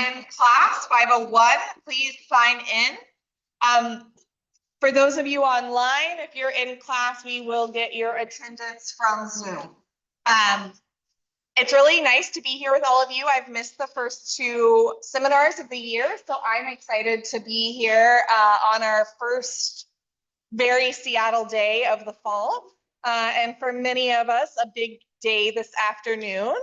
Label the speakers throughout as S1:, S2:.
S1: in class 501, please sign in. For those of you online, if you're in class, we will get your attendance from Zoom. It's really nice to be here with all of you. I've missed the first two seminars of the year, so I'm excited to be here on our first very Seattle day of the fall. And for many of us, a big day this afternoon.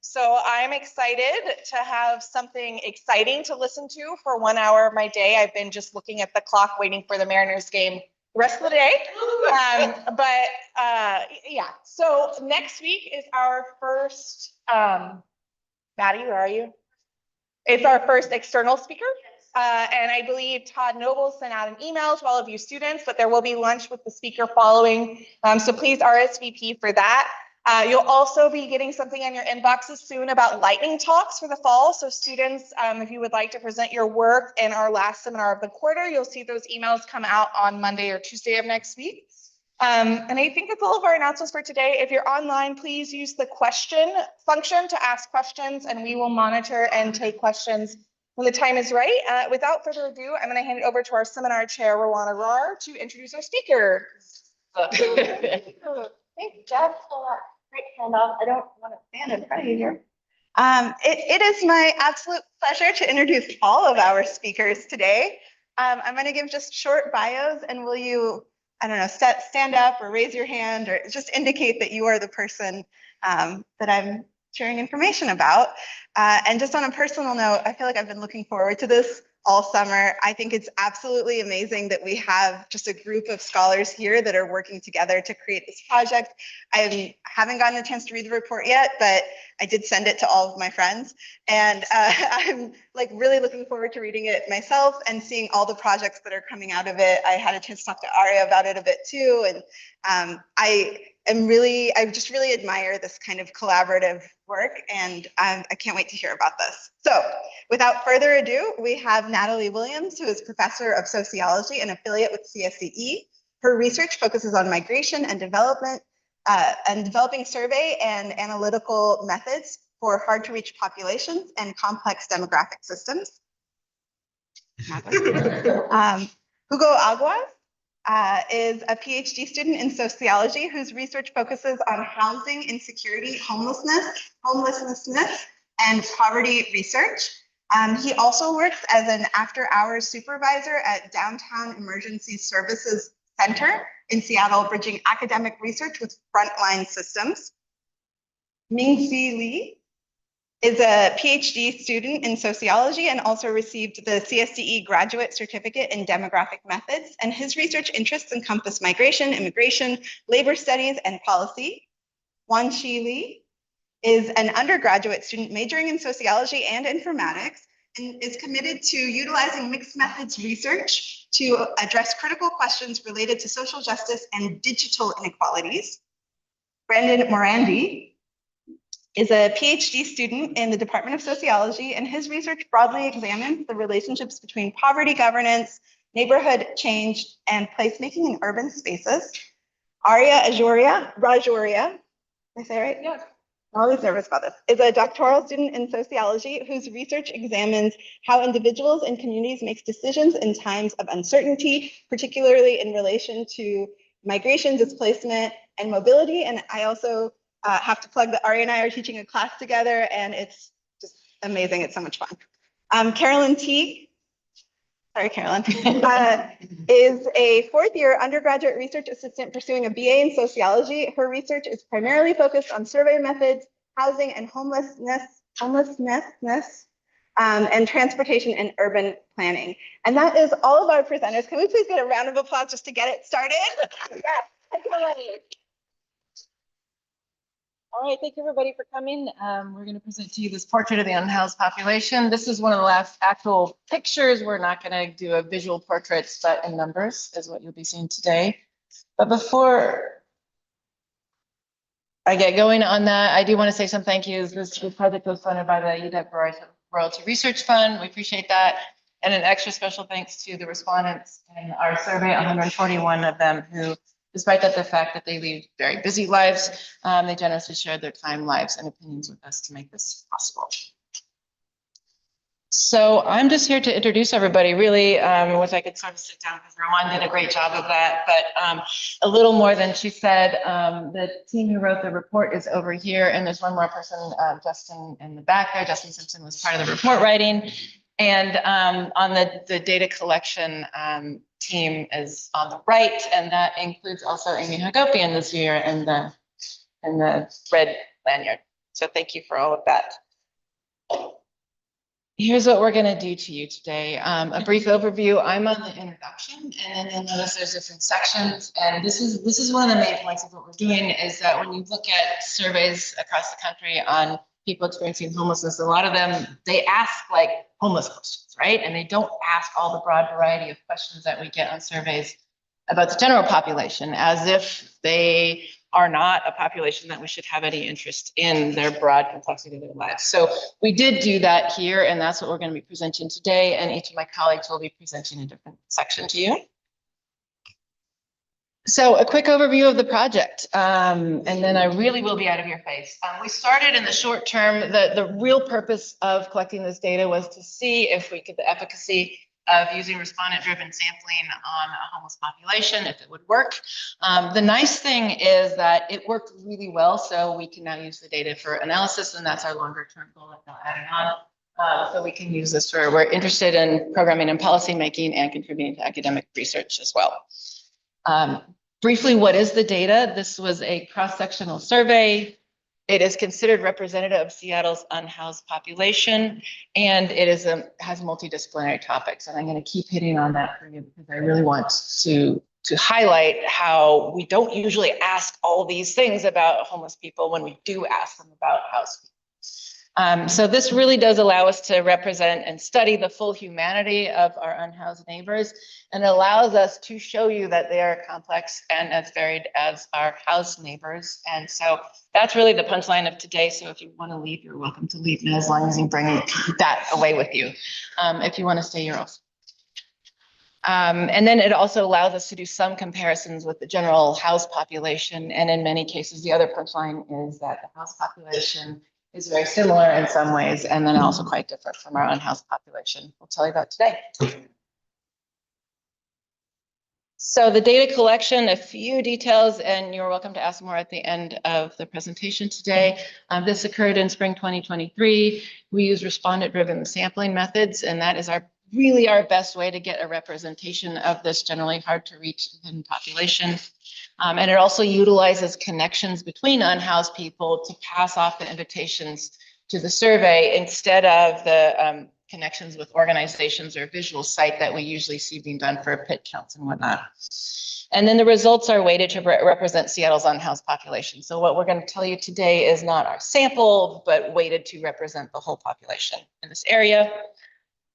S1: So I'm excited to have something exciting to listen to for 1 hour of my day. I've been just looking at the clock waiting for the Mariners game the rest of the day. Yeah, so next week is our first, Maddie, where are you? It's our first external speaker. And I believe Todd Noble sent out an email to all of you students, but there will be lunch with the speaker following. So please RSVP for that. You'll also be getting something in your inboxes soon about lightning talks for the fall. So students, if you would like to present your work in our last seminar of the quarter, you'll see those emails come out on Monday or Tuesday of next week. And I think that's all of our announcements for today. If you're online, please use the question function to ask questions, and we will monitor and take questions when the time is right. Without further ado, I'm going to hand it over to our seminar chair, Rowana Rar, to introduce our speaker.
S2: Thanks, Jeff. Great handoff. I don't want to stand in front of you here. It is my absolute pleasure to introduce all of our speakers today. I'm going to give just short bios, and will you, I don't know, stand up or raise your hand or just indicate that you are the person that I'm sharing information about. And just on a personal note, I feel like I've been looking forward to this all summer. I think it's absolutely amazing that we have just a group of scholars here that are working together to create this project. I haven't gotten a chance to read the report yet, but I did send it to all of my friends. And I'm like really looking forward to reading it myself and seeing all the projects that are coming out of it. I had a chance to talk to Aria about it a bit too. And I just really admire this kind of collaborative work, and I can't wait to hear about this. So without further ado, we have Nathalie Williams, who is professor of sociology and affiliate with CSCE. Her research focuses on migration and development and developing survey and analytical methods for hard to reach populations and complex demographic systems. Hugo Aguas is a PhD student in sociology whose research focuses on housing insecurity, homelessness, and poverty research. He also works as an after-hours supervisor at Downtown Emergency Services Center in Seattle, bridging academic research with frontline systems. Ming-Si Lee is a PhD student in sociology and also received the CSCE graduate certificate in demographic methods, and his research interests encompass migration, immigration, labor studies, and policy. Wanshi Lee is an undergraduate student majoring in sociology and informatics and is committed to utilizing mixed methods research to address critical questions related to social justice and digital inequalities. Brandon Morandi is a PhD student in the Department of Sociology, and his research broadly examines the relationships between poverty governance, neighborhood change, and placemaking in urban spaces. Arya Rajoria, did I say it right?
S1: Yes.
S2: I'm always nervous about this, is a doctoral student in sociology whose research examines how individuals and communities make decisions in times of uncertainty, particularly in relation to migration, displacement, and mobility. And I also have to plug that Ari and I are teaching a class together, and it's just amazing. It's so much fun. Carolyn Teague, sorry, Carolyn, is a fourth-year undergraduate research assistant pursuing a BA in sociology. Her research is primarily focused on survey methods, housing and homelessness, and transportation and urban planning. And that is all of our presenters. Can we please get a round of applause just to get it started? Yes.
S3: All right, thank you everybody for coming. We're going to present to you this portrait of the unhoused population. This is one of the last actual pictures. We're not going to do a visual portraits, but in numbers is what you'll be seeing today. But before I get going on that, I do want to say some thank yous. This project was funded by the UW Royalty Research Fund. We appreciate that. And an extra special thanks to the respondents in our survey, 141 of them who, despite the fact that they lead very busy lives, they generously shared their time, lives, and opinions with us to make this possible. So I'm just here to introduce everybody, really, which I could sort of sit down because Rowan did a great job of that. But a little more than she said, the team who wrote the report is over here, and there's one more person, Justin, in the back there. Justin Simpson was part of the report writing, and on the data collection team is on the right, and that includes also Amy Hagopian this year in the red lanyard. So thank you for all of that. Here's what we're going to do to you today. A brief overview. I'm on the introduction, and then you'll notice there's different sections. And this is one of the main points of what we're doing is that when you look at surveys across the country on people experiencing homelessness, a lot of them, they ask like homeless questions, right? And they don't ask all the broad variety of questions that we get on surveys about the general population, as if they are not a population that we should have any interest in their broad complexity of their lives. So we did do that here, and that's what we're going to be presenting today. And each of my colleagues will be presenting a different section to you. So a quick overview of the project, and then I really will be out of your face. We started in the short term. The real purpose of collecting this data was to see if we could, the efficacy of using respondent-driven sampling on a homeless population, if it would work. The nice thing is that it worked really well, so we can now use the data for analysis, and that's our longer-term goal of now adding on. So we can use this for, we're interested in programming and policy making and contributing to academic research as well. Briefly, what is the data? This was a cross-sectional survey. It is considered representative of Seattle's unhoused population, and it is has multidisciplinary topics. And I'm going to keep hitting on that for you because I really want to highlight how we don't usually ask all these things about homeless people when we do ask them about housed people. So this really does allow us to represent and study the full humanity of our unhoused neighbors, and allows us to show you that they are complex and as varied as our housed neighbors. And so that's really the punchline of today. So if you want to leave, you're welcome to leave, as long as you bring that away with you. If you want to stay, you're also. And then it also allows us to do some comparisons with the general housed population. And in many cases, the other punchline is that the housed population is very similar in some ways, and then also quite different from our unhoused population. We'll tell you about today. So the data collection, a few details, and you're welcome to ask more at the end of the presentation today. This occurred in spring 2023. We use respondent-driven sampling methods, and that is really our best way to get a representation of this generally hard to reach hidden population. And it also utilizes connections between unhoused people to pass off the invitations to the survey instead of the connections with organizations or visual site that we usually see being done for pit counts and whatnot. And then the results are weighted to represent Seattle's unhoused population. So what we're going to tell you today is not our sample, but weighted to represent the whole population in this area.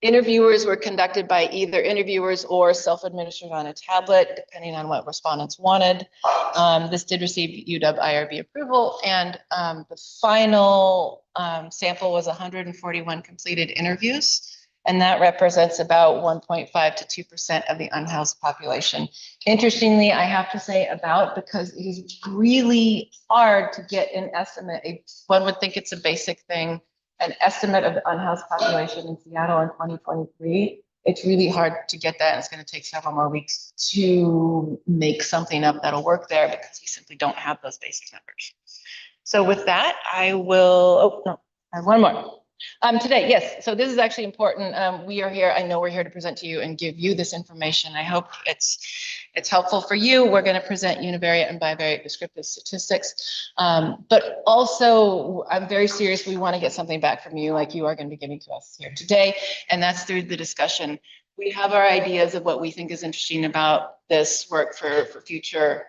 S3: Interviewers were conducted by either interviewers or self-administered on a tablet, depending on what respondents wanted. This did receive UW IRB approval, and the final sample was 141 completed interviews, and that represents about 1.5 to 2% of the unhoused population. Interestingly, I have to say about, because it is really hard to get an estimate. One would think it's a basic thing. An estimate of the unhoused population in Seattle in 2023, it's really hard to get that. And it's going to take several more weeks to make something up that'll work there because we simply don't have those basic numbers. So with that, I will, oh no, I have one more. Today, yes, so this is actually important. We are here, I know we're here to present to you and give you this information. I hope it's helpful for you. We're going to present univariate and bivariate descriptive statistics. But also, I'm very serious, we want to get something back from you like you are going to be giving to us here today. And that's through the discussion. We have our ideas of what we think is interesting about this work for future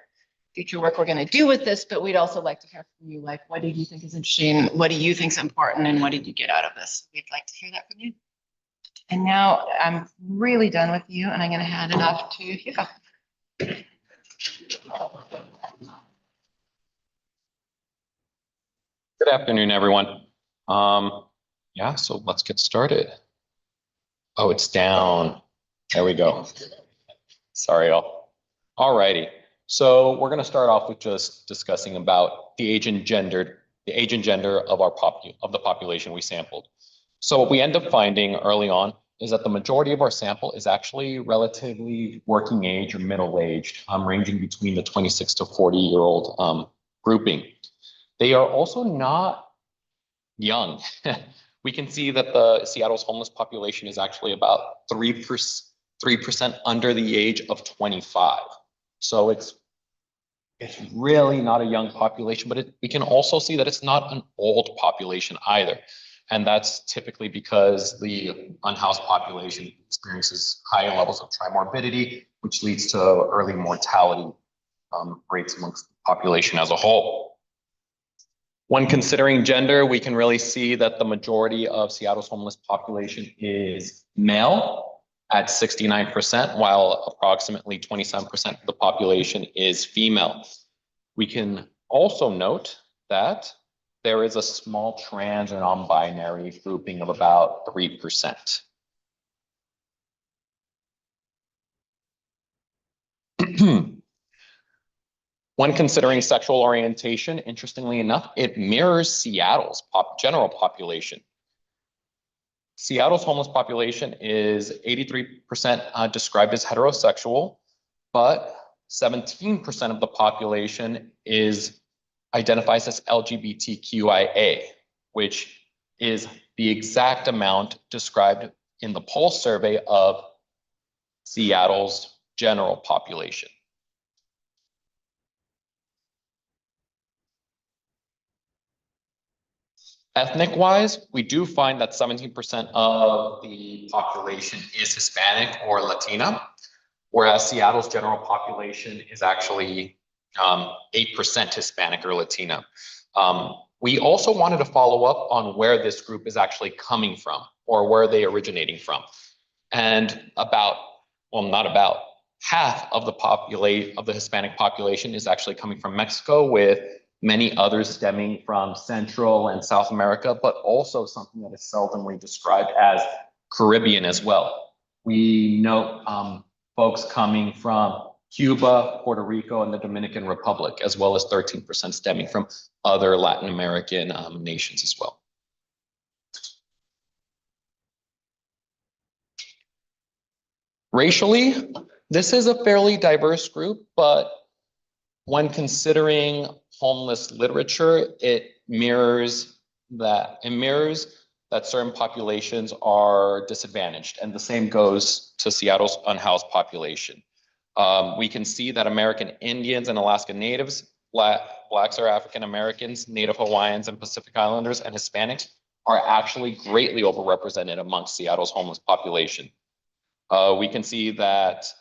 S3: work we're going to do with this, but we'd also like to hear from you, like, what did you think is interesting? What do you think is important? And what did you get out of this? We'd like to hear that from you. And now I'm really done with you, and I'm going to hand it off to Hugo.
S4: Good afternoon, everyone. Yeah, so let's get started. Oh, it's down. There we go. Sorry, all. All righty. So we're going to start off with just discussing about the age and gender of the population we sampled. So what we end up finding early on is that the majority of our sample is actually relatively working age or middle-aged, ranging between the 26 to 40-year-old grouping. They are also not young. We can see that the Seattle's homeless population is actually about 3% under the age of 25. So it's really not a young population, but we can also see that it's not an old population either. And that's typically because the unhoused population experiences higher levels of trimorbidity, which leads to early mortality rates amongst the population as a whole. When considering gender, we can really see that the majority of Seattle's homeless population is male at 69%, while approximately 27% of the population is female. We can also note that there is a small trans or non-binary grouping of about 3%. When considering sexual orientation, interestingly enough, it mirrors Seattle's general population. Seattle's homeless population is 83% described as heterosexual, but 17% of the population identifies as LGBTQIA, which is the exact amount described in the pulse survey of Seattle's general population. Ethnic-wise, we do find that 17% of the population is Hispanic or Latina, whereas Seattle's general population is actually 8% Hispanic or Latina. We also wanted to follow up on where this group is actually coming from or where they originating from. And half of the Hispanic population is actually coming from Mexico, with many others stemming from Central and South America, but also something that is seldomly described as Caribbean as well. We note folks coming from Cuba, Puerto Rico, and the Dominican Republic, as well as 13% stemming from other Latin American nations as well. Racially, this is a fairly diverse group, but when considering homeless literature, it mirrors that certain populations are disadvantaged, and the same goes to Seattle's unhoused population. We can see that American Indians and Alaska Natives, Blacks or African Americans, Native Hawaiians and Pacific Islanders, and Hispanics are actually greatly overrepresented amongst Seattle's homeless population. We can see that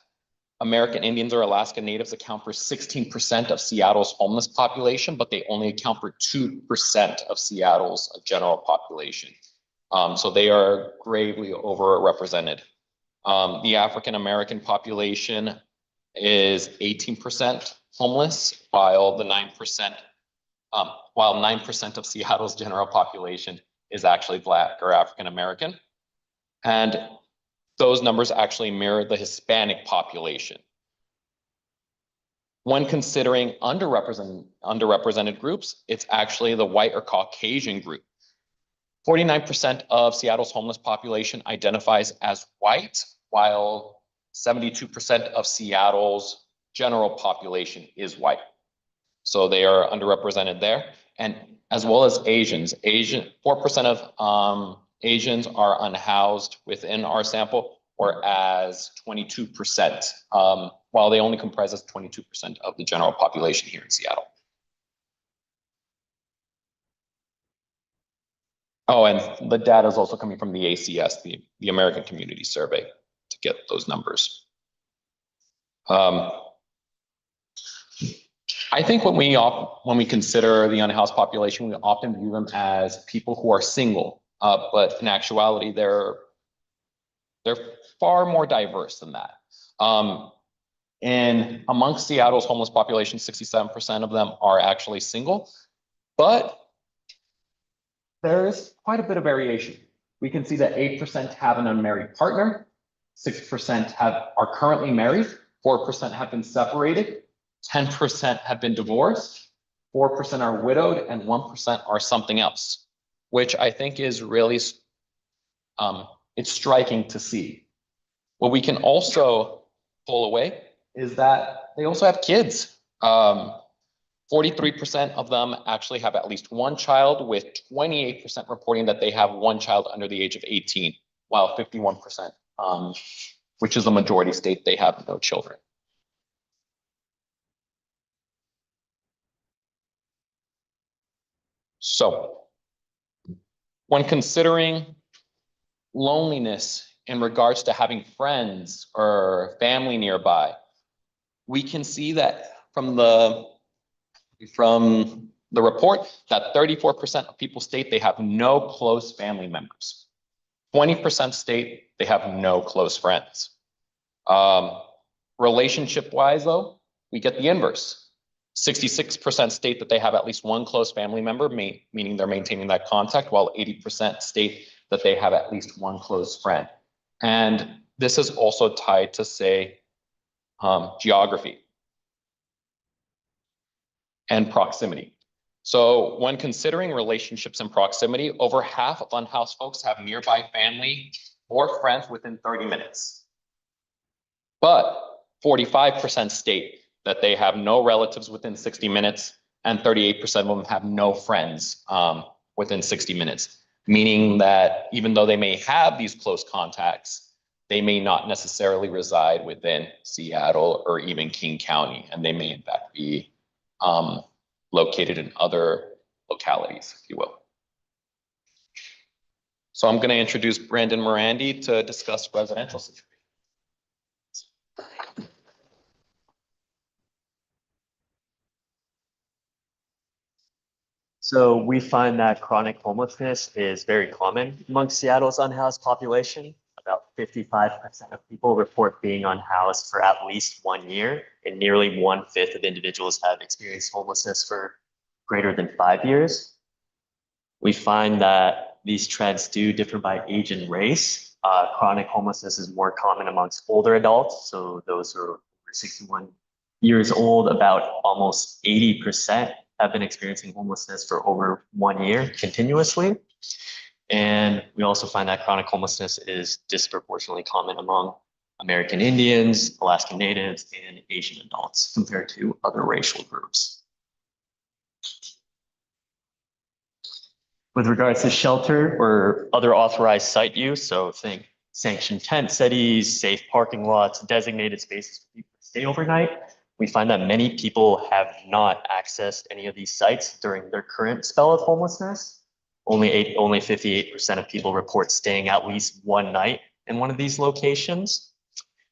S4: American Indians or Alaska Natives account for 16% of Seattle's homeless population, but they only account for 2% of Seattle's general population. So they are gravely overrepresented. The African American population is 18% homeless, while 9% of Seattle's general population is actually Black or African American. And those numbers actually mirror the Hispanic population. When considering underrepresented groups, it's actually the white or Caucasian group. 49% of Seattle's homeless population identifies as white, while 72% of Seattle's general population is white. So they are underrepresented there. And as well as Asians. 4% of Asians are unhoused within our sample, whereas 22%, while they only comprise us 22% of the general population here in Seattle. Oh, and the data is also coming from the ACS, the American Community Survey, to get those numbers. I think when we consider the unhoused population, we often view them as people who are single, but in actuality, they're far more diverse than that. And amongst Seattle's homeless population, 67% of them are actually single, but there's quite a bit of variation. We can see that 8% have an unmarried partner, 6% are currently married, 4% have been separated, 10% have been divorced, 4% are widowed, and 1% are something else, which I think is really It's striking to see. What we can also pull away is that they also have kids. 43% of them actually have at least one child, with 28% reporting that they have one child under the age of 18, while 51%, which is the majority state, they have no children. So when considering loneliness in regards to having friends or family nearby, we can see that from the report that 34% of people state they have no close family members. 20% state they have no close friends. Relationship-wise, though, we get the inverse. 66% state that they have at least one close family member, meaning they're maintaining that contact, while 80% state that they have at least one close friend. And this is also tied to, say, geography and proximity. So when considering relationships and proximity, over half of unhoused folks have nearby family or friends within 30 minutes. But 45% state that they have no relatives within 60 minutes, and 38% of them have no friends within 60 minutes, meaning that even though they may have these close contacts, they may not necessarily reside within Seattle or even King County, and they may in fact be located in other localities, if you will. So I'm going to introduce Brandon Morandi to discuss residential situations.
S5: So we find that chronic homelessness is very common amongst Seattle's unhoused population. About 55% of people report being unhoused for at least 1 year, and nearly 1/5 of individuals have experienced homelessness for greater than 5 years. We find that these trends do differ by age and race. Chronic homelessness is more common amongst older adults, so those who are over 61 years old. About almost 80% have been experiencing homelessness for over 1 year continuously. And we also find that chronic homelessness is disproportionately common among American Indians, Alaskan Natives, and Asian adults compared to other racial groups. With regards to shelter or other authorized site use, so think sanctioned tent cities, safe parking lots, designated spaces for people to stay overnight, we find that many people have not accessed any of these sites during their current spell of homelessness. Only 58% of people report staying at least one night in one of these locations.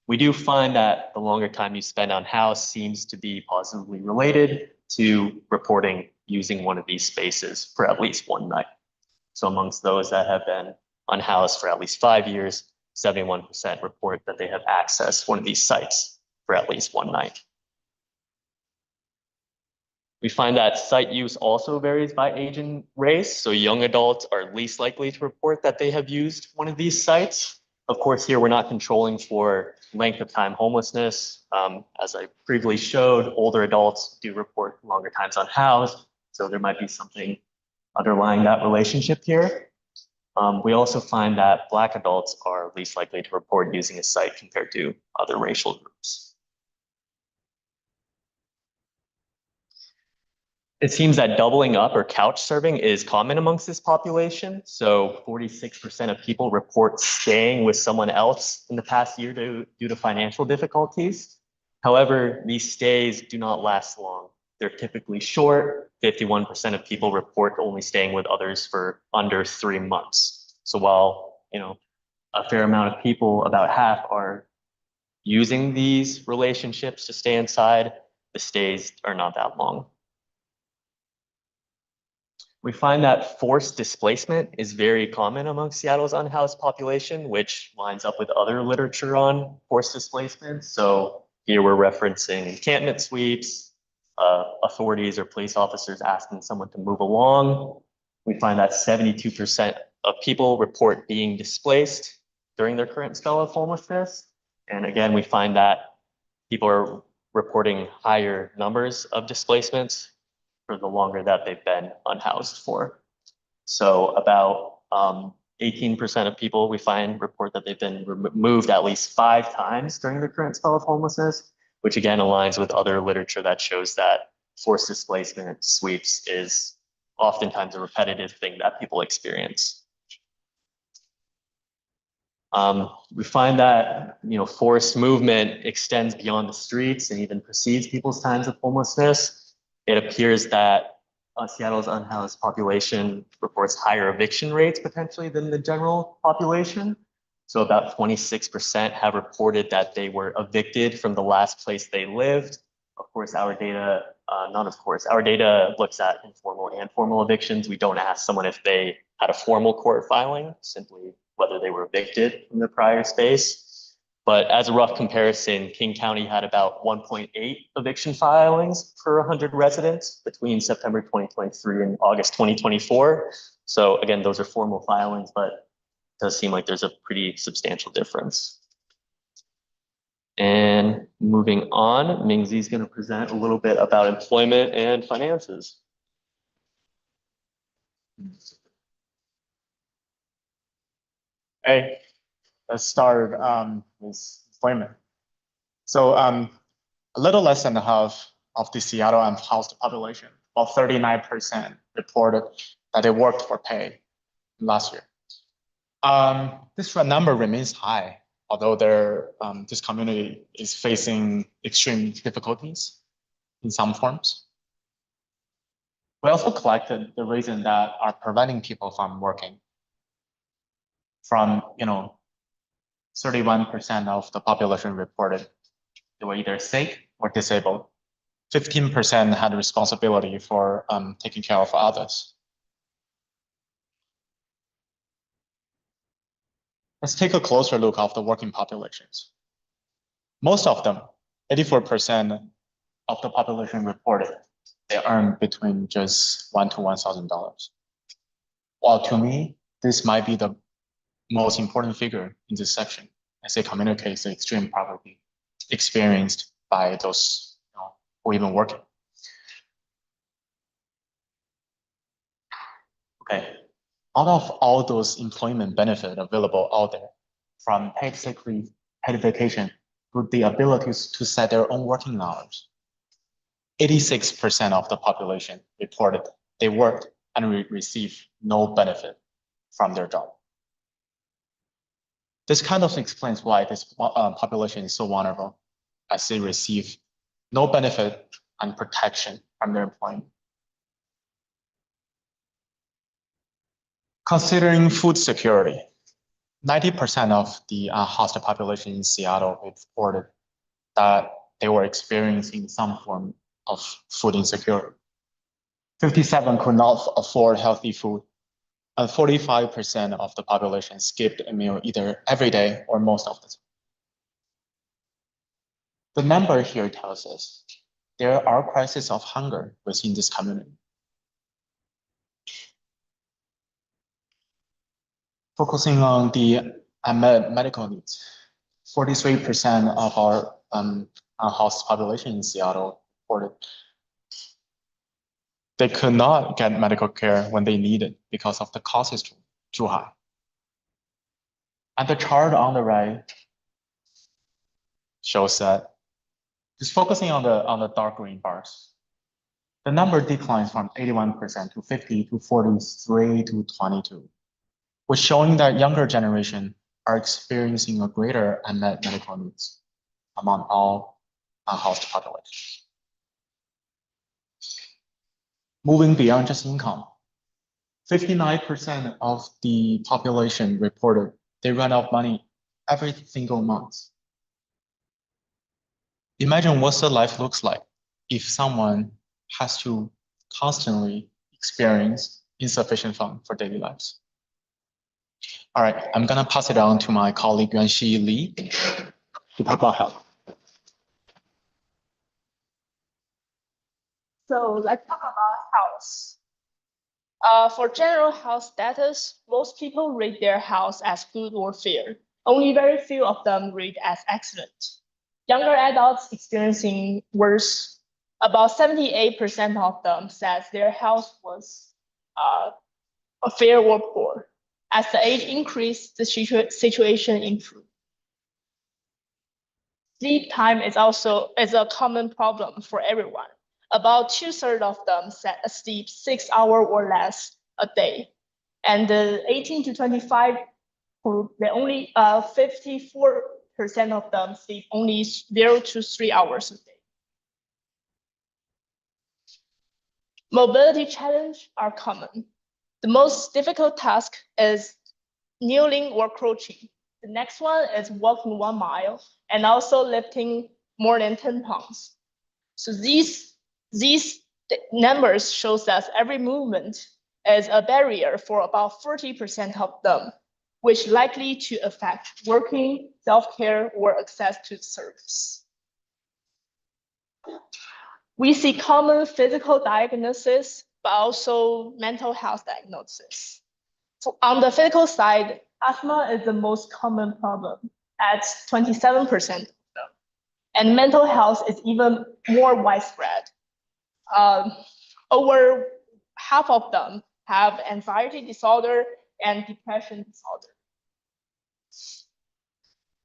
S5: We do find that the longer time you spend unhoused seems to be positively related to reporting using one of these spaces for at least one night. So amongst those that have been unhoused for at least 5 years, 71% report that they have accessed one of these sites for at least one night. We find that site use also varies by age and race. So young adults are least likely to report that they have used one of these sites. Of course, here we're not controlling for length of time homelessness. As I previously showed, older adults do report longer times unhoused. So there might be something underlying that relationship here. We also find that Black adults are least likely to report using a site compared to other racial groups. It seems that doubling up or couch serving is common amongst this population. So 46% of people report staying with someone else in the past year due to financial difficulties. However, these stays do not last long. They're typically short. 51% of people report only staying with others for under 3 months. So while, a fair amount of people, about half, are using these relationships to stay inside, the stays are not that long. We find that forced displacement is very common among Seattle's unhoused population, which lines up with other literature on forced displacement. So here we're referencing encampment sweeps, authorities or police officers asking someone to move along. We find that 72% of people report being displaced during their current spell of homelessness. And again, we find that people are reporting higher numbers of displacements for the longer that they've been unhoused for. So about 18% of people we find report that they've been moved at least 5 times during the current spell of homelessness, which again aligns with other literature that shows that forced displacement sweeps is oftentimes a repetitive thing that people experience. We find that, forced movement extends beyond the streets and even precedes people's times of homelessness. It appears that Seattle's unhoused population reports higher eviction rates potentially than the general population. So about 26% have reported that they were evicted from the last place they lived. Of course, our data, our data looks at informal and formal evictions. We don't ask someone if they had a formal court filing, simply whether they were evicted from the prior space. But as a rough comparison, King County had about 1.8 eviction filings per 100 residents between September 2023 and August 2024. So again, those are formal filings, but it does seem like there's a pretty substantial difference. And moving on, Mingzi is going to present a little bit about employment and finances.
S6: Hey, let's start with employment. So a little less than half of the Seattle unhoused population, about 39%, reported that they worked for pay last year. This number remains high, although this community is facing extreme difficulties in some forms. We also collected the reasons that are preventing people from working. From 31% of the population reported they were either sick or disabled. 15% had responsibility for taking care of others. Let's take a closer look of the working populations. Most of them, 84% of the population reported they earn between just $1,000 to $1,000. While to me, this might be the most important figure in this section, as it communicates the extreme poverty experienced by those who even working. Okay, out of all those employment benefits available out there, from paid sick leave, paid vacation, to the ability to set their own working hours, 86% of the population reported they worked and received no benefit from their job. This kind of explains why this population is so vulnerable, as they receive no benefit and protection from their employment. Considering food security, 90% of the unhoused population in Seattle reported that they were experiencing some form of food insecurity. 57% could not afford healthy food, and 45% of the population skipped a meal either every day or most of the time. The number here tells us there are crises of hunger within this community. Focusing on the unmet medical needs, 43% of our unhoused population in Seattle reported they could not get medical care when they needed because of the cost is too high. And the chart on the right shows that just focusing on the dark green bars, the number declines from 81% to 50 to 43 to 22, which showing that younger generation are experiencing a greater unmet medical needs among all unhoused populations. Moving beyond just income, 59% of the population reported they run out of money every single month. Imagine what the life looks like if someone has to constantly experience insufficient funds for daily lives. All right, I'm gonna pass it on to my colleague Yuanxi Li to talk about health.
S7: So let's talk about health. For general health status, most people rate their health as good or fair. Only very few of them rate as excellent. Younger adults experiencing worse, about 78% of them says their health was a fair or poor. As the age increased, the situation improved. Sleep time is a common problem for everyone. About 2/3 of them set asleep 6 hours or less a day. And the 18 to 25 group, they only 54% of them sleep only 0 to 3 hours a day. Mobility challenges are common. The most difficult task is kneeling or crouching. The next one is walking 1 mile and also lifting more than 10 pounds. So these numbers shows that every movement is a barrier for about 40% of them, which likely to affect working, self-care, or access to service. We see common physical diagnosis, but also mental health diagnosis. On the physical side, asthma is the most common problem at 27% of them. And mental health is even more widespread. Over half of them have anxiety disorder and depression disorder.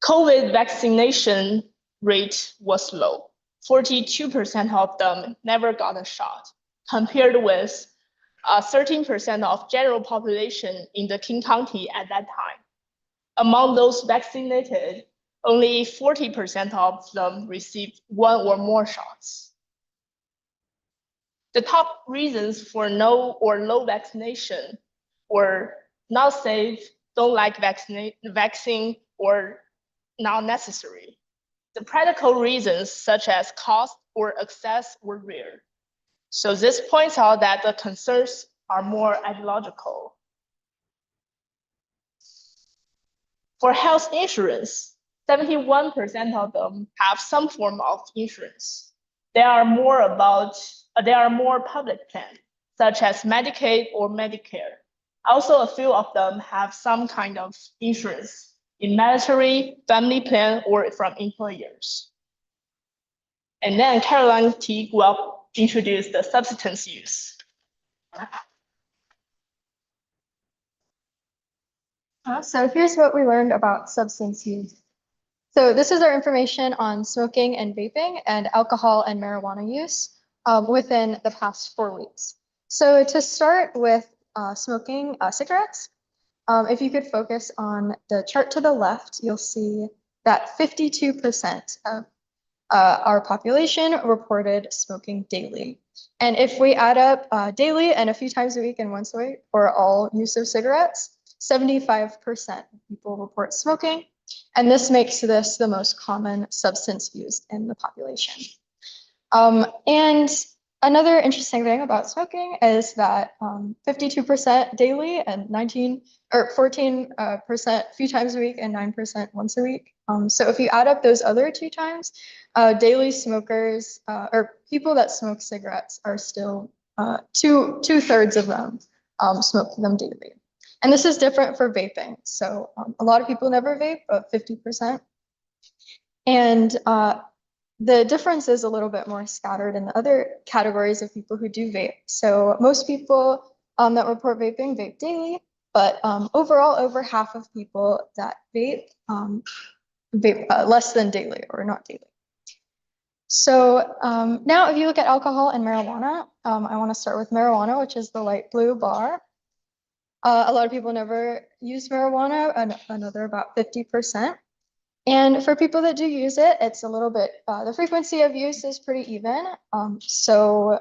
S7: COVID vaccination rate was low. 42% of them never got a shot, compared with 13% of general population in the King County at that time. Among those vaccinated, only 40% of them received 1 or more shots. The top reasons for no or low vaccination were not safe, don't like vaccine, or not necessary. The practical reasons such as cost or access were rare. So this points out that the concerns are more ideological. For health insurance, 71% of them have some form of insurance. There are more public plans, such as Medicaid or Medicare. Also, a few of them have some kind of insurance in military, family plan, or from employers. And then Caroline T. will introduce the substance use.
S8: So here's what we learned about substance use. So this is our information on smoking and vaping and alcohol and marijuana use within the past 4 weeks. So to start with smoking cigarettes, if you could focus on the chart to the left, you'll see that 52% of our population reported smoking daily. And if we add up daily and a few times a week and once a week for all use of cigarettes, 75% of people report smoking. And this makes this the most common substance used in the population. And another interesting thing about smoking is that 52% daily and 14% a few times a week and 9% once a week. So if you add up those other 2 times, daily smokers or people that smoke cigarettes are still 2/3 of them smoke them daily. And this is different for vaping. So a lot of people never vape, but 50%. And the difference is a little bit more scattered in the other categories of people who do vape. So most people that report vaping vape daily, but overall, over half of people that vape vape less than daily or not daily. So now if you look at alcohol and marijuana, I want to start with marijuana, which is the light blue bar. A lot of people never use marijuana, another about 50%. And for people that do use it, it's a little bit, the frequency of use is pretty even. So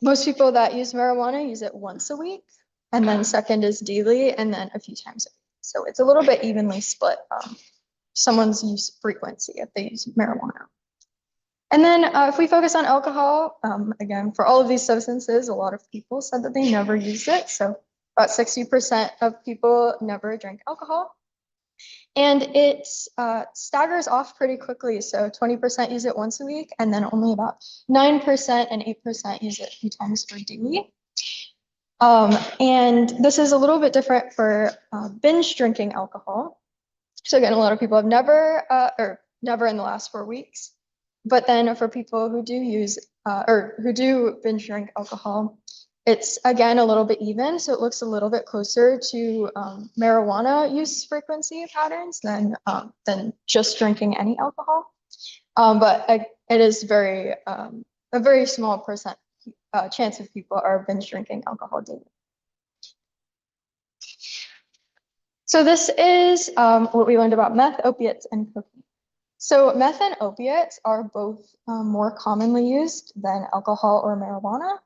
S8: most people that use marijuana use it once a week, and then second is daily, and then a few times a week. So it's a little bit evenly split, someone's use frequency if they use marijuana. And then if we focus on alcohol, again, for all of these substances, a lot of people said that they never used it. So about 60% of people never drink alcohol. And it staggers off pretty quickly. So 20% use it once a week, and then only about 9% and 8% use it a few times per daily. And this is a little bit different for binge drinking alcohol. So again, a lot of people have never in the last 4 weeks. But then for people who do use or who do binge drink alcohol, It's again a little bit even, so it looks a little bit closer to marijuana use frequency patterns than just drinking any alcohol. But it is a very small percent chance of people are binge drinking alcohol daily. So this is what we learned about meth, opiates, and cocaine. So meth and opiates are both more commonly used than alcohol or marijuana,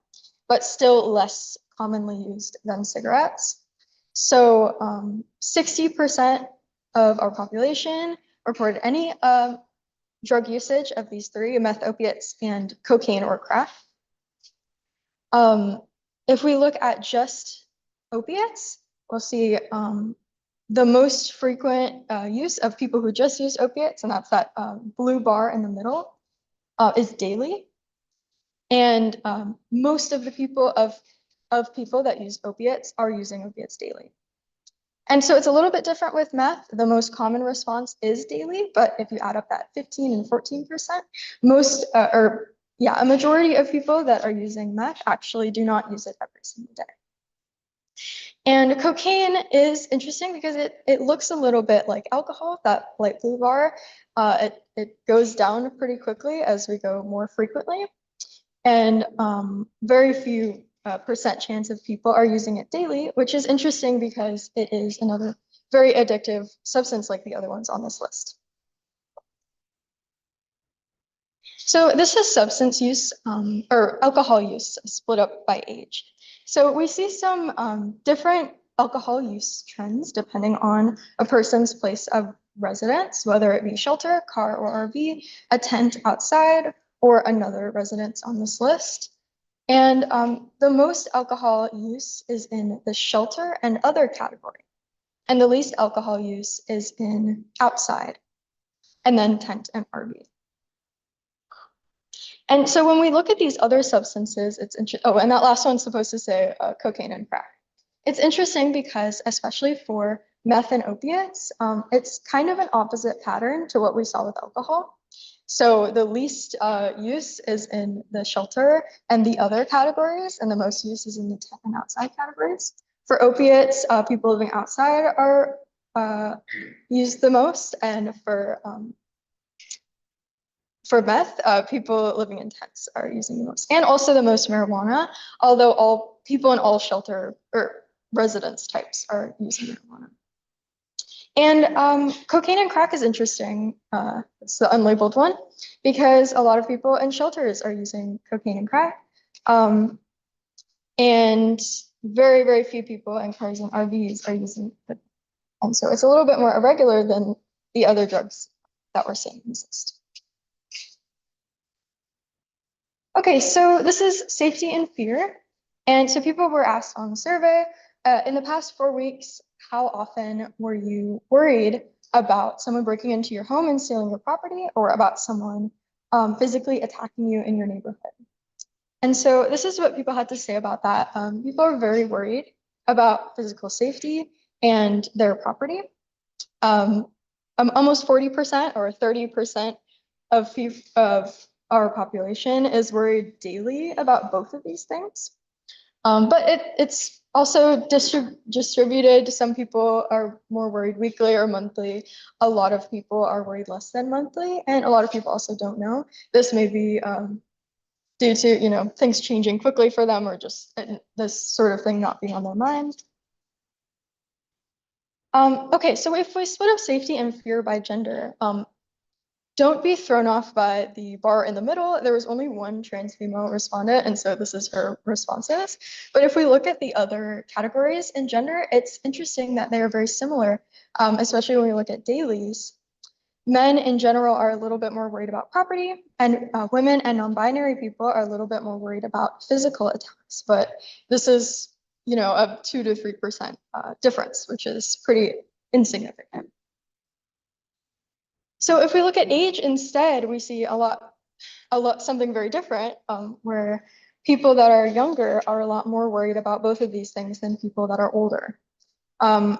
S8: but still less commonly used than cigarettes. So 60% of our population reported any drug usage of these three, meth, opiates, and cocaine or crack. If we look at just opiates, we'll see the most frequent use of people who just use opiates, and that's that blue bar in the middle, is daily. And most of the people of people that use opiates are using opiates daily. And so it's a little bit different with meth. The most common response is daily, but if you add up that 15 and 14%, a majority of people that are using meth actually do not use it every single day. And cocaine is interesting because it looks a little bit like alcohol, that light blue bar. It goes down pretty quickly as we go more frequently. And very few percent chance of people are using it daily, which is interesting because it is another very addictive substance like the other ones on this list. So this is substance use or alcohol use split up by age. So we see some different alcohol use trends depending on a person's place of residence, whether it be shelter, car, or RV, a tent outside, or another residence on this list. And the most alcohol use is in the shelter and other category. And the least alcohol use is in outside, and then tent and RV. And so when we look at these other substances, it's interesting. Oh, and that last one's supposed to say cocaine and crack. It's interesting because especially for meth and opiates, it's kind of an opposite pattern to what we saw with alcohol. So the least use is in the shelter and the other categories, and the most use is in the tent and outside categories. For opiates, people living outside are used the most, and for meth, people living in tents are using the most, and also the most marijuana, although all people in all shelter or residence types are using marijuana. And cocaine and crack is interesting. It's the unlabeled one, because a lot of people in shelters are using cocaine and crack. And very, very few people in cars and RVs are using it. And so it's a little bit more irregular than the other drugs that we're seeing in this list. Okay, so this is safety and fear. And so people were asked on the survey, in the past 4 weeks, how often were you worried about someone breaking into your home and stealing your property, or about someone physically attacking you in your neighborhood? And so this is what people had to say about that. People are very worried about physical safety and their property. Almost 40% or 30% of our population is worried daily about both of these things. But it's also distributed. Some people are more worried weekly or monthly. A lot of people are worried less than monthly, and a lot of people also don't know. This may be due to things changing quickly for them, or just this sort of thing not being on their mind. Okay, so if we split up safety and fear by gender, don't be thrown off by the bar in the middle. There was only one trans female respondent, and so this is her responses. But if we look at the other categories in gender, it's interesting that they are very similar, especially when we look at dailies. Men in general are a little bit more worried about property, and women and non-binary people are a little bit more worried about physical attacks. But this is, a 2 to 3% difference, which is pretty insignificant. So if we look at age instead, we see something very different, where people that are younger are a lot more worried about both of these things than people that are older.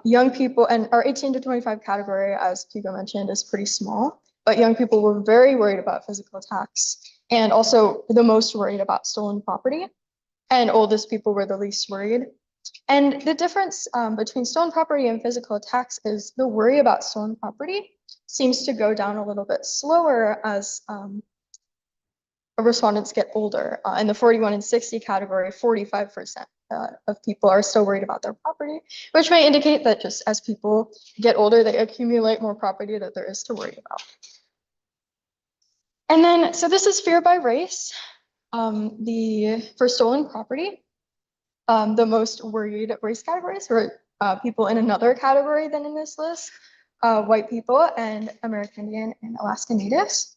S8: Young people, and our 18 to 25 category, as Pico mentioned, is pretty small, but young people were very worried about physical attacks, and also the most worried about stolen property. and oldest people were the least worried. And the difference between stolen property and physical attacks is the worry about stolen property seems to go down a little bit slower as respondents get older. In the 41 and 60 category, 45% of people are still worried about their property, which may indicate that just as people get older, they accumulate more property that there is to worry about. And then, so this is fear by race. For stolen property, the most worried race categories were people in another category than in this list, white people and American Indian and Alaska Natives.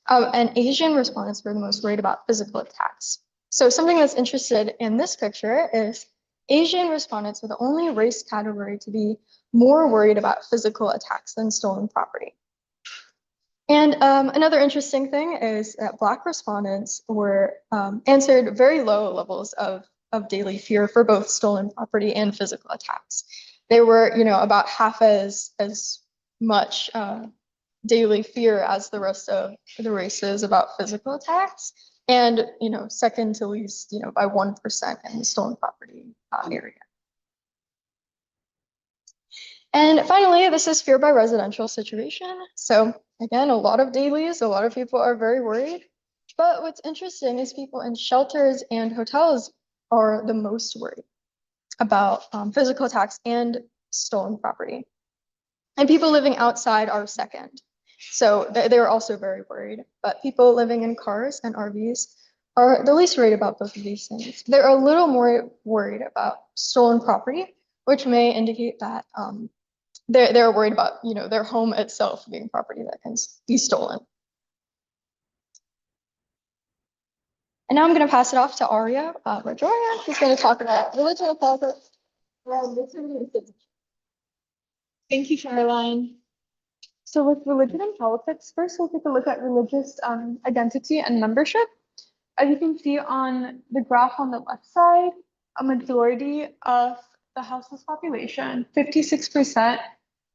S8: And Asian respondents were the most worried about physical attacks. So something that's interested in this picture is Asian respondents were the only race category to be more worried about physical attacks than stolen property. And another interesting thing is that Black respondents were answered very low levels of daily fear for both stolen property and physical attacks. They were, about half as much daily fear as the rest of the races about physical attacks, and second to least, by 1% in the stolen property area. And finally, this is fear by residential situation. So again, a lot of dailies, a lot of people are very worried. But what's interesting is people in shelters and hotels are the most worried about physical attacks and stolen property. And people living outside are second. So they're also very worried. But people living in cars and RVs are the least worried about both of these things. They're a little more worried about stolen property, which may indicate that they're worried about their home itself being property that can be stolen. And now I'm going to pass it off to Arya Rajoya, who's going to talk about religion and politics.
S9: Thank you, Caroline. So with religion and politics, first we'll take a look at religious identity and membership. As you can see on the graph on the left side, a majority of the household population, 56%,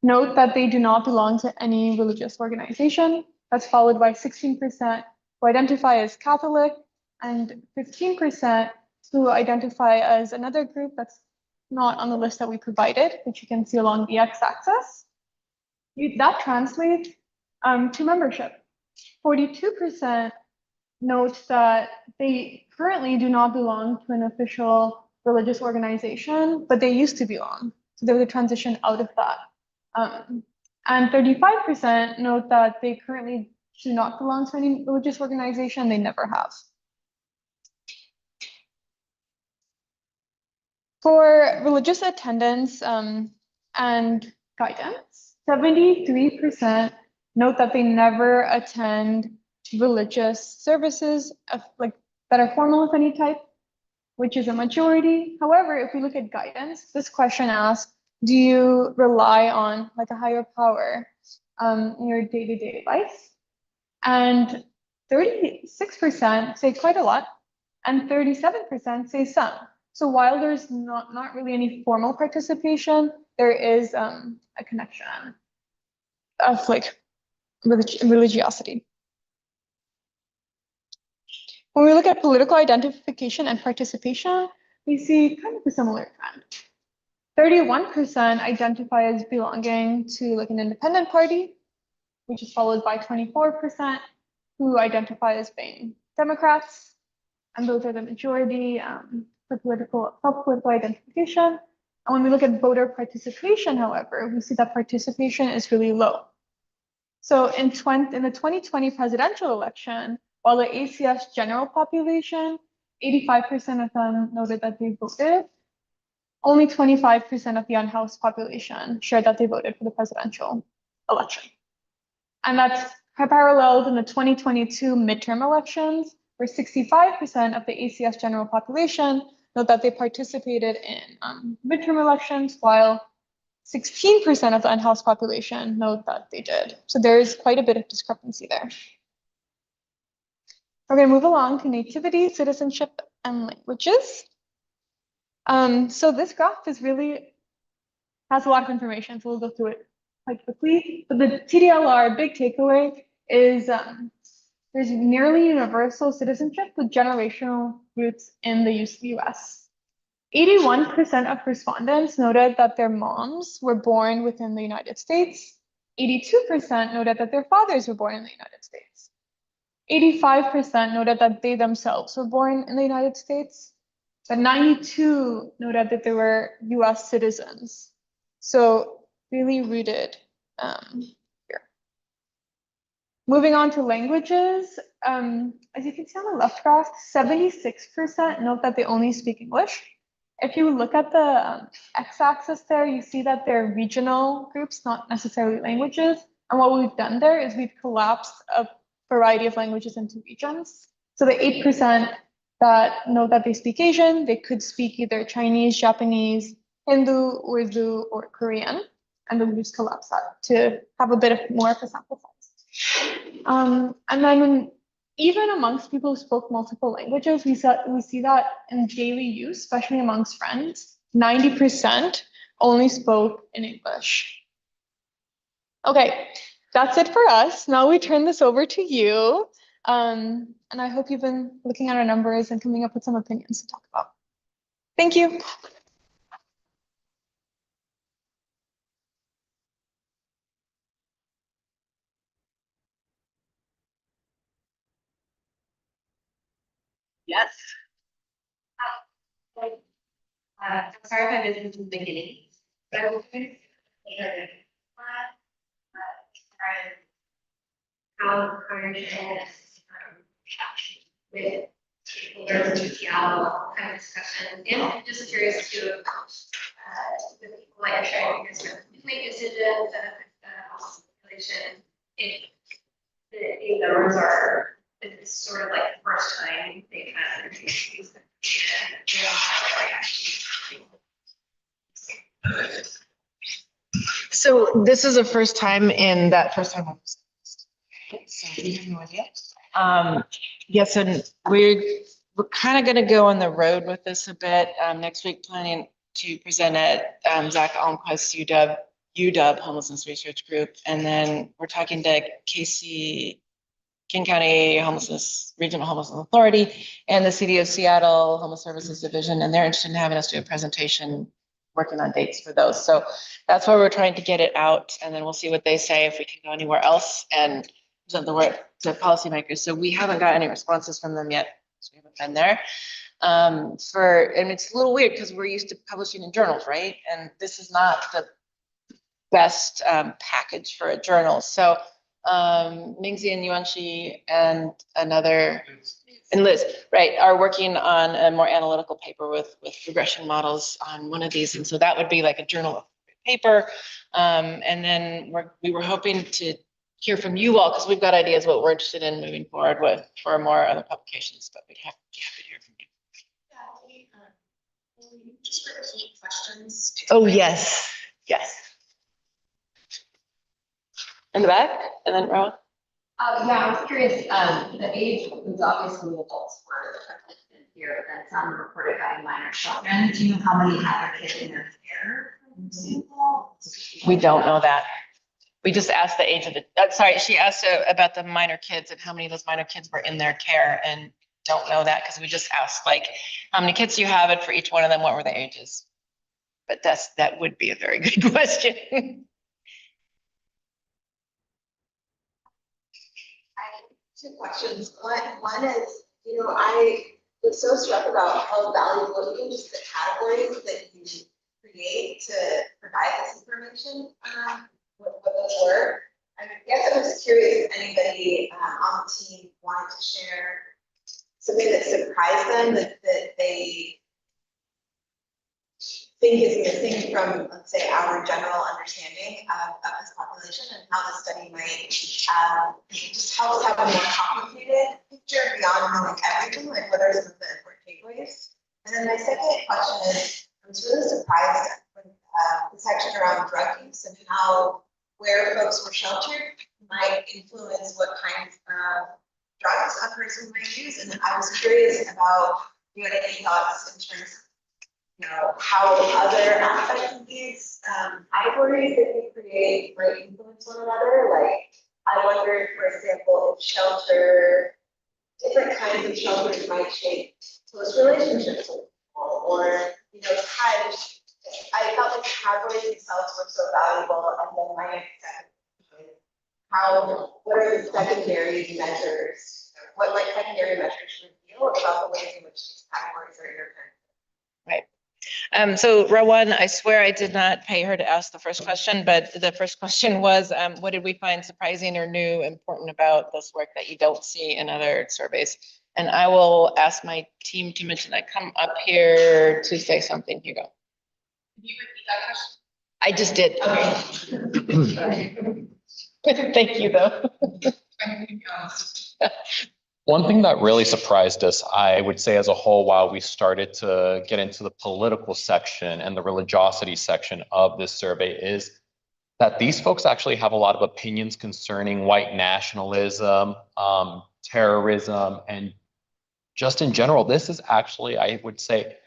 S9: note that they do not belong to any religious organization. That's followed by 16% who identify as Catholic and 15% who identify as another group that's not on the list that we provided, which you can see along the x-axis. That translates to membership. 42% note that they currently do not belong to an official religious organization, but they used to belong. So there was a transition out of that. And 35% note that they currently do not belong to any religious organization, they never have. For religious attendance and guidance, 73% note that they never attend religious services that are formal of any type, which is a majority. However, if we look at guidance, this question asks, do you rely on a higher power in your day-to-day life? And 36% say quite a lot, and 37% say some. So while there's not really any formal participation, there is a connection of religiosity. When we look at political identification and participation, we see kind of a similar trend. 31% identify as belonging to an independent party, which is followed by 24% who identify as being Democrats, and those are the majority for political identification. And when we look at voter participation, however, we see that participation is really low. So in the 2020 presidential election, while the ACS general population, 85% of them noted that they voted, only 25% of the unhoused population shared that they voted for the presidential election. And that's paralleled in the 2022 midterm elections, where 65% of the ACS general population note that they participated in midterm elections, while 16% of the unhoused population note that they did. So there is quite a bit of discrepancy there. We're going to move along to nativity, citizenship, and languages. So this graph has a lot of information, so we'll go through it quite quickly. But the TDLR big takeaway is there's nearly universal citizenship with generational roots in the US. 81% of respondents noted that their moms were born within the United States. 82% noted that their fathers were born in the United States. 85% noted that they themselves were born in the United States, but 92 noted that they were US citizens. So really rooted here. Moving on to languages, as you can see on the left graph, 76% note that they only speak English. If you look at the x-axis there, you see that they're regional groups, not necessarily languages. And what we've done there is we've collapsed a variety of languages into regions. So the 8% that know that they speak Asian, they could speak either Chinese, Japanese, Hindu, Urdu, or Korean. And then we just collapse that to have a bit of more of a sample size. And then even amongst people who spoke multiple languages, we see that in daily use, especially amongst friends, 90% only spoke in English. Okay, that's it for us. Now we turn this over to you. And I hope you've been looking at our numbers and coming up with some opinions to talk about. Thank you.
S2: Yes.
S10: Sorry if I missed this in the beginning, but I was going to how encouragement with Seattle kind of discussion, and just curious to the people that you're sharing this with, make decisions and population if the numbers are, it's sort of like the first time they kind of introduce these.
S3: So this is the first time in that first time. So we have no idea. Yes, and we're kind of going to go on the road with this a bit. Next week, planning to present at Zach Almquist's UW Homelessness Research Group, and then we're talking to King County Regional Homelessness Authority and the City of Seattle Homeless Services Division, and they're interested in having us do a presentation working on dates for those. So that's why we're trying to get it out, and then we'll see what they say, if we can go anywhere else and present the work to policymakers. So we haven't got any responses from them yet, so we haven't been there. And it's a little weird because we're used to publishing in journals, right? And this is not the best package for a journal. So Mingzi and Yuanxi and Liz, right, are working on a more analytical paper with regression models on one of these. And so that would be like a journal paper. And then we were hoping to hear from you all, because we've got ideas what we're interested in moving forward with for more other publications, but we'd have to hear from you.
S10: Just repeat questions.
S3: Oh, yes, yes. In the back, and then Rowan.
S10: Yeah, I was curious, the age was obviously adults were affected here, but then some reported having minor children. Do you know how many have their kids in their care?
S3: We don't know that. We just asked the age of the, sorry, she asked about the minor kids and how many of those minor kids were in their care, and don't know that because we just asked like, how many kids do you have, and for each one of them, what were the ages? But that would be a very good question.
S11: Two questions. One is, I was so struck about how valuable even just the categories that you create to provide this information, what those were. I guess I was curious if anybody on the team wanted to share something that surprised them that they think is missing from, let's say, our general understanding of this population, and how the study might just help us have a more complicated picture beyond knowing everything, like what are some of the important takeaways. And then my second question is, I was really surprised with the section around drug use and how where folks were sheltered might influence what kinds of drugs a person might use. And I was curious about, you had any thoughts in terms of how other aspects of these categories that we create might influence one another. Like, I wonder, for example, if different kinds of shelters might shape close relationships with people or, you know, had, I felt like categories themselves were so valuable. And then my next step is what are the secondary measures? What like secondary measures reveal about the ways in which these categories are intertwined?
S3: So Rowan, I swear I did not pay her to ask the first question, but the first question was, what did we find surprising or new, important about this work that you don't see in other surveys? And I will ask my team to mention that. Come up here to say something. Here you go.
S10: Can you repeat that question?
S3: I just did. Okay. Thank you, though.
S4: One thing that really surprised us, I would say as a whole, while we started to get into the political section and the religiosity section of this survey is that these folks actually have a lot of opinions concerning white nationalism, terrorism, and just in general, this is actually, I would say,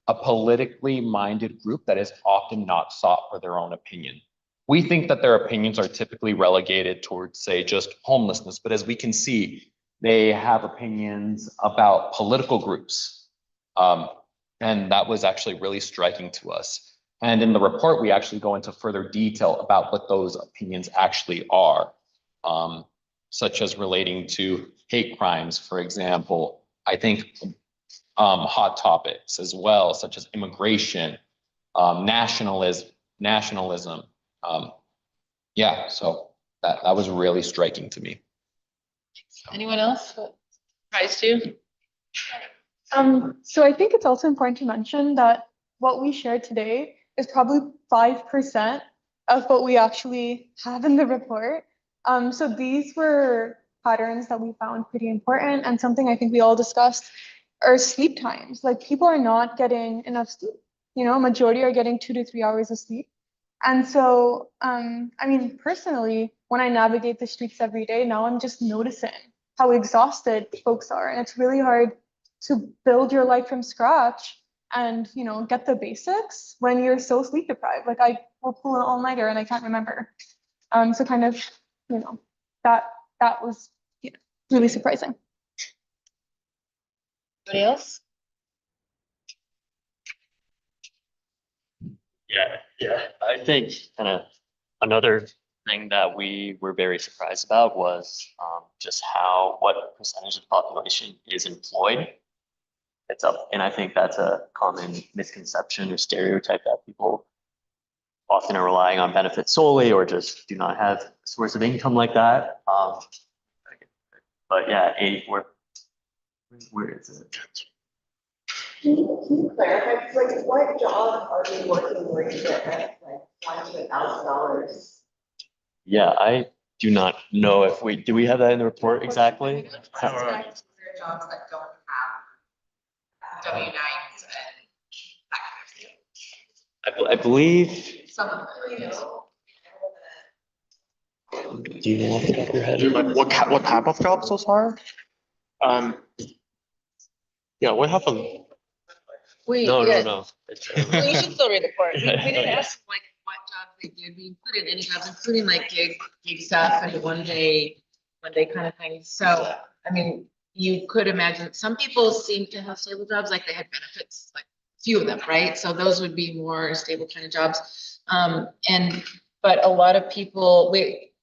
S4: a politically minded group that is often not sought for their own opinion. We think that their opinions are typically relegated towards, say, just homelessness, but as we can see, they have opinions about political groups. And that was actually really striking to us. And in the report, we actually go into further detail about what those opinions actually are, such as relating to hate crimes, for example. I think hot topics as well, such as immigration, nationalism. Yeah, so that was really striking to me.
S3: Anyone else? Surprised you?
S9: So I think it's also important to mention that what we shared today is probably 5% of what we actually have in the report. So these were patterns that we found pretty important, and something I think we all discussed are sleep times. Like people are not getting enough sleep. You know, majority are getting 2 to 3 hours of sleep. And so, I mean, personally, when I navigate the streets every day, now I'm just noticing how exhausted folks are. And it's really hard to build your life from scratch and, you know, get the basics when you're so sleep deprived. Like I will pull an all-nighter and I can't remember. So kind of, you know, that was really surprising.
S3: Anybody else?
S5: Yeah. I think kind of another thing that we were very surprised about was just what percentage of the population is employed. It's up, and I think that's a common misconception or stereotype that people often are relying on benefits solely or just do not have a source of income like that. But yeah, where is it?
S11: Can you clarify, like, what job are you working where you get like $1 to $1,000?
S5: Yeah, I do not know if do we have that in the report exactly?
S11: There are jobs that don't have W-9s and that kind of thing.
S5: I believe.
S11: Some of them, you know.
S5: Do you know off the top of your head?
S6: Like what type of jobs those are? Yeah, we have a,
S5: No.
S3: Well, you should still read the report. We didn't
S5: Okay.
S3: ask like what jobs they did. We included any jobs, including like gig stuff and one day kind of things. So, I mean, you could imagine some people seem to have stable jobs, like they had benefits, like few of them, right? So those would be more stable kind of jobs. But a lot of people,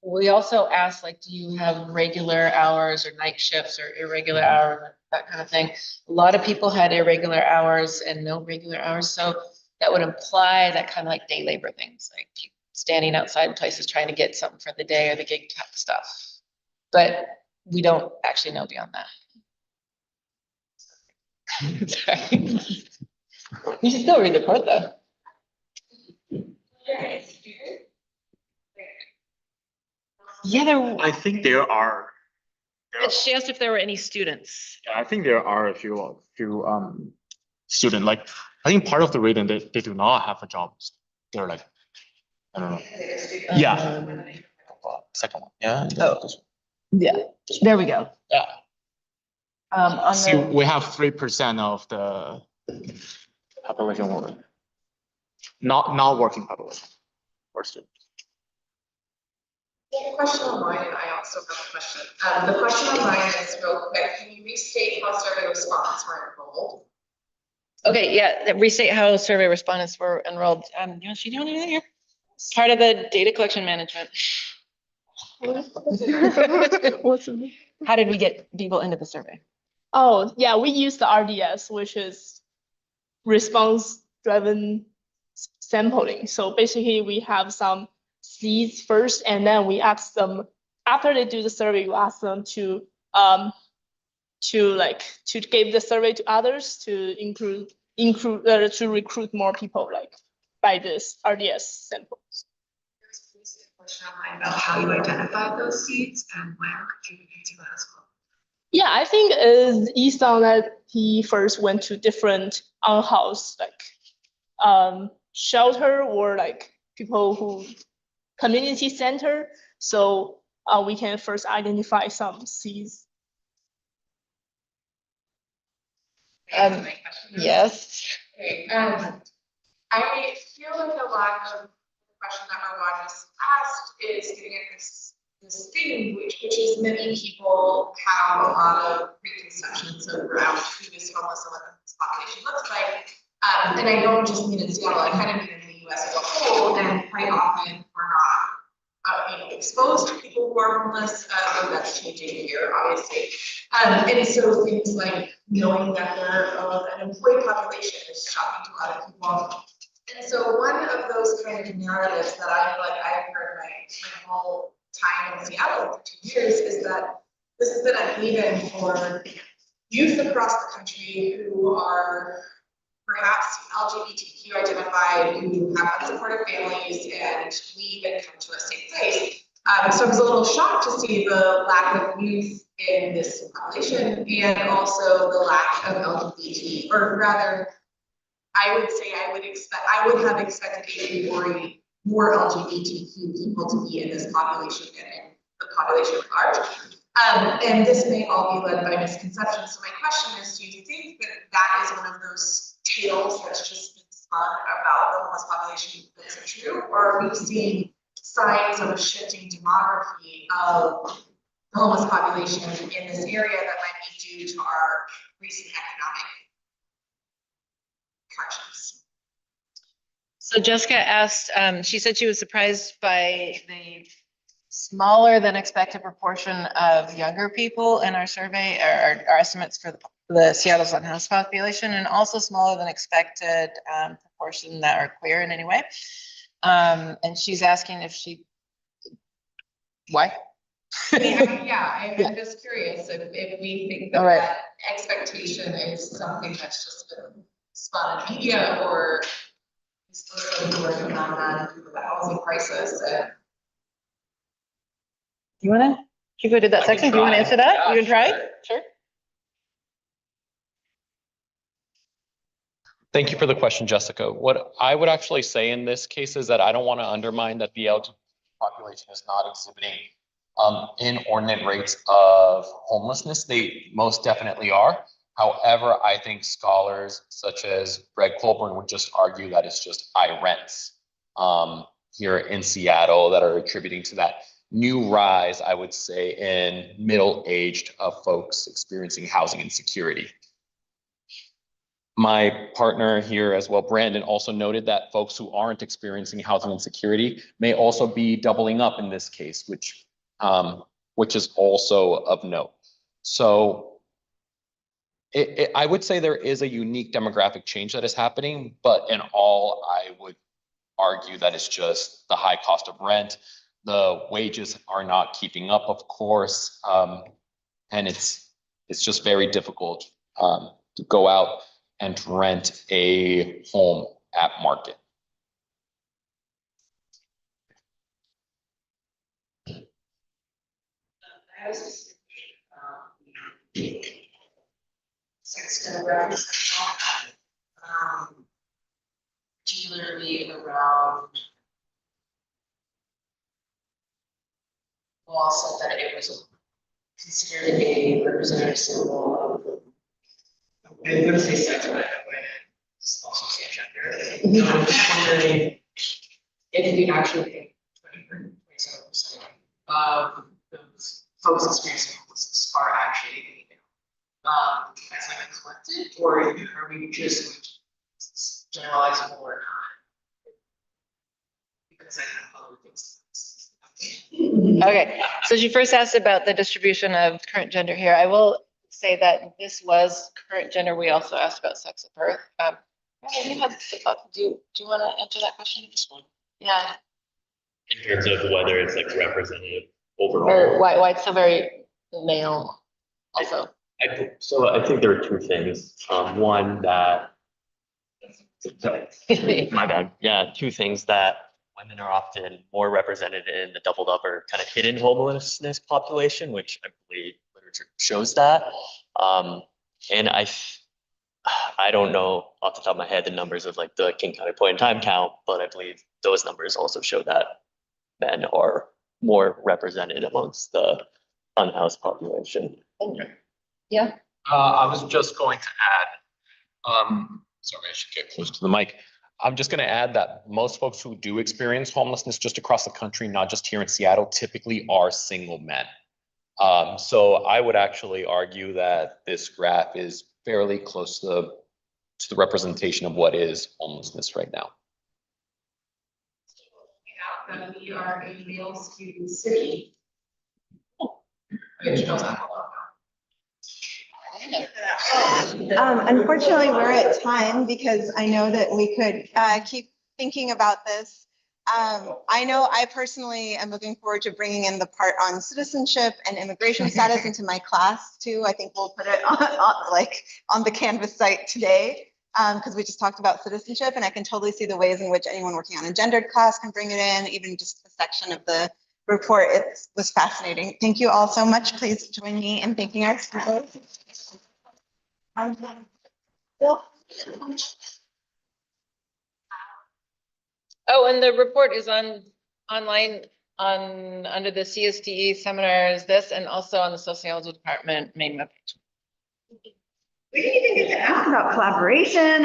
S3: we also asked, like, do you have regular hours or night shifts or irregular hours, that kind of thing. A lot of people had irregular hours and no regular hours. So that would imply that kind of like day labor things, like standing outside places trying to get something for the day or the gig type stuff. But we don't actually know beyond that. Sorry. You should still read the report though. Yeah,
S6: I think there are.
S3: she asked if there were any students.
S6: I think there are a few student, like, I think part of the reason they do not have a job, they're like, I don't know. Yeah. Second one, yeah.
S3: Oh. Yeah, there we go.
S6: Yeah.
S3: On
S6: See,
S3: the,
S6: we have 3% of the population woman. Not working population or student.
S12: One question on mine, and I also have a question. The question on mine is real quick, can you restate how survey respondents were enrolled?
S3: Okay, yeah, restate how survey respondents were enrolled. You know, she doing anything here? Part of the data collection management.
S7: What's the?
S3: How did we get people into the survey?
S7: Oh, yeah, we use the RDS, which is response-driven sampling. So basically, we have some seeds first, and then we ask them, after they do the survey, we ask them to give the survey to others to to recruit more people like by this RDS samples.
S12: There's a question online about how you identified those seeds and where. Could you answer that as well?
S7: Yeah, I think is Easton that he first went to different unhoused shelter or like people who community center. So we can first identify some seeds.
S3: Yes.
S12: Okay, I feel like a lot of the question that Arwan just asked is getting at this thing, which is many people have a lot of preconceptions around who this homeless and what this population looks like. And I don't just mean in Seattle, I kind of mean in the US as a whole, and quite often we're not exposed to people who are homeless, though that's changing here, obviously. And so things like knowing that they're an employee population is shocking to a lot of people. And so one of those kind of narratives that I feel like I've heard my whole time in Seattle for 2 years is that this has been a haven for youth across the country who are perhaps LGBTQ identified, who have unsupportive families, and leave and come to a safe place. So I was a little shocked to see the lack of youth in this population and also the lack of LGBT, or rather, I would say I would have expected a priori more LGBTQ people to be in this population and in the population at large. And this may all be led by misconceptions. So my question is, do you think that that is one of those tales that's just been spun about the homeless population that's true? Or are we seeing signs of a shifting demography of the homeless population in this area that might be due to our recent economic corrections?
S3: So Jessica asked, she said she was surprised by the smaller than expected proportion of younger people in our survey, or our estimates for the Seattle's unhoused population, and also smaller than expected proportion that are queer in any way. And she's asking if why?
S12: I'm just curious if we think that that expectation is something that's just been spun in media, or is this a more phenomenon due to the housing crisis?
S3: You wanna, Hugo did that section, do you wanna answer that?
S4: Yeah,
S3: You can try?
S4: sure. Thank you for the question, Jessica. What I would actually say in this case is that I don't want to undermine that the LGBT population is not exhibiting inordinate rates of homelessness. They most definitely are. However, I think scholars such as Greg Colburn would just argue that it's just high rents here in Seattle that are attributing to that new rise, I would say, in middle-aged folks experiencing housing insecurity. My partner here as well, Brandon, also noted that folks who aren't experiencing housing insecurity may also be doubling up in this case, which is also of note. So I would say there is a unique demographic change that is happening, but in all, I would argue that it's just the high cost of rent. The wages are not keeping up, of course, and it's just very difficult to go out and rent a home at market.
S10: I was just sex demographics, particularly around law said that it was considered a representative symbol of, I'm going to say sex, but it's also say gender. I'm just wondering if you actually think 27%
S13: of those folks experiencing homelessness are actually, as like collected, or are we just generalizing or not? Because I have other things.
S3: Okay, so you first asked about the distribution of current gender here. I will say that this was current gender. We also asked about sex at birth. Do you want to answer that question? Yeah.
S5: In terms of whether it's like representative overall.
S3: Or why it's so very male also?
S5: So I think there are two things. One that, my bad. Yeah, two things that women are often more represented in the doubled up or kind of hidden homelessness population, which I believe literature shows that. And I don't know off the top of my head the numbers of like the King County point in time count, but I believe those numbers also show that men are more represented amongst the unhoused population.
S3: Yeah.
S4: I was just going to add, sorry, I should get close to the mic. I'm just gonna add that most folks who do experience homelessness just across the country, not just here in Seattle, typically are single men. So I would actually argue that this graph is fairly close to the representation of what is homelessness right now.
S12: That we are a male skewed city. Which doesn't help.
S2: Unfortunately, we're at time because I know that we could keep thinking about this. I know I personally am looking forward to bringing in the part on citizenship and immigration status into my class too. I think we'll put it on the Canvas site today because we just talked about citizenship, and I can totally see the ways in which anyone working on a gendered class can bring it in, even just a section of the report. It was fascinating. Thank you all so much. Please join me in thanking our speakers. Bill?
S3: Oh, and the report is online under the CSTE seminars, this, and also on the sociology department main webpage.
S2: We didn't even get to ask about collaboration